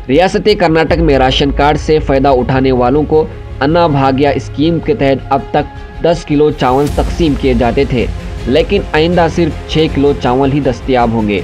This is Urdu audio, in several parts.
ریاست کرناٹک میں راشن کارڈ سے فائدہ اٹھانے والوں کو انا بھاگیہ اسکیم کے تحت اب تک 10 کلو چاول تقسیم کیے جاتے تھے، لیکن آئندہ صرف 6 کلو چاول ہی دستیاب ہوں گے۔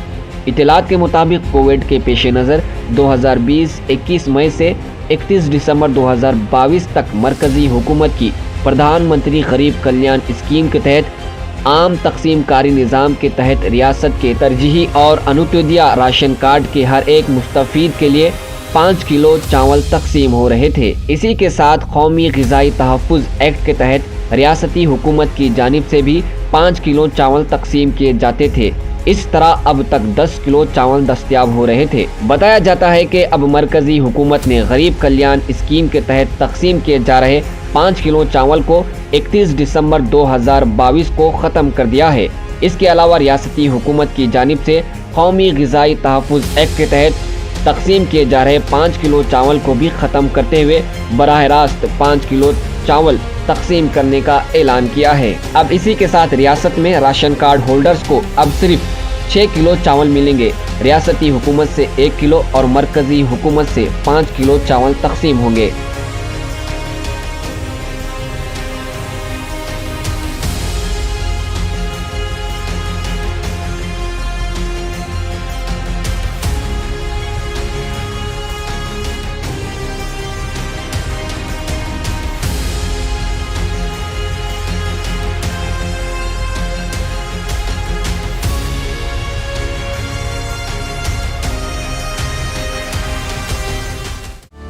اطلاعات کے مطابق کووڈ کے پیش نظر 2020 21 مئی سے 31 دسمبر 2022 تک مرکزی حکومت کی پردھان منتری غریب کلیان اسکیم کے تحت عام تقسیم کاری نظام کے تحت ریاست کے ترجیحی اور انتودیہ راشن کارڈ کے ہر ایک مستفید کے لیے 5 کلو چاول تقسیم ہو رہے تھے۔ اسی کے ساتھ قومی غذائی تحفظ ایکٹ کے تحت ریاستی حکومت کی جانب سے بھی 5 کلو چاول تقسیم کیے جاتے تھے۔ اس طرح اب تک 10 کلو چاول دستیاب ہو رہے تھے۔ بتایا جاتا ہے کہ اب مرکزی حکومت نے غریب کلیان اسکیم کے تحت تقسیم کیے جا رہے 5 کلو چاول کو 31 دسمبر 2022 کو ختم کر دیا ہے۔ اس کے علاوہ ریاستی حکومت کی جانب سے قومی غذائی تحفظ ایکٹ کے تحت تقسیم کیے جا رہے 5 کلو چاول کو بھی ختم کرتے ہوئے براہ راست 5 کلو چاول تقسیم کرنے کا اعلان کیا ہے۔ اب اسی کے ساتھ ریاست میں راشن کارڈ ہولڈرز کو اب صرف 6 کلو چاول ملیں گے۔ ریاستی حکومت سے 1 کلو اور مرکزی حکومت سے 5 کلو چاول تقسیم ہوں گے۔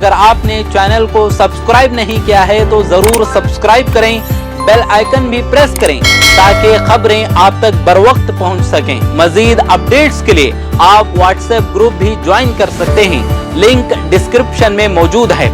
اگر آپ نے چینل کو سبسکرائب نہیں کیا ہے تو ضرور سبسکرائب کریں، بیل آئیکن بھی پریس کریں تاکہ خبریں آپ تک بروقت پہنچ سکیں۔ مزید اپڈیٹس کے لیے آپ واٹس ایپ گروپ بھی جوائن کر سکتے ہیں، لنک ڈسکرپشن میں موجود ہے۔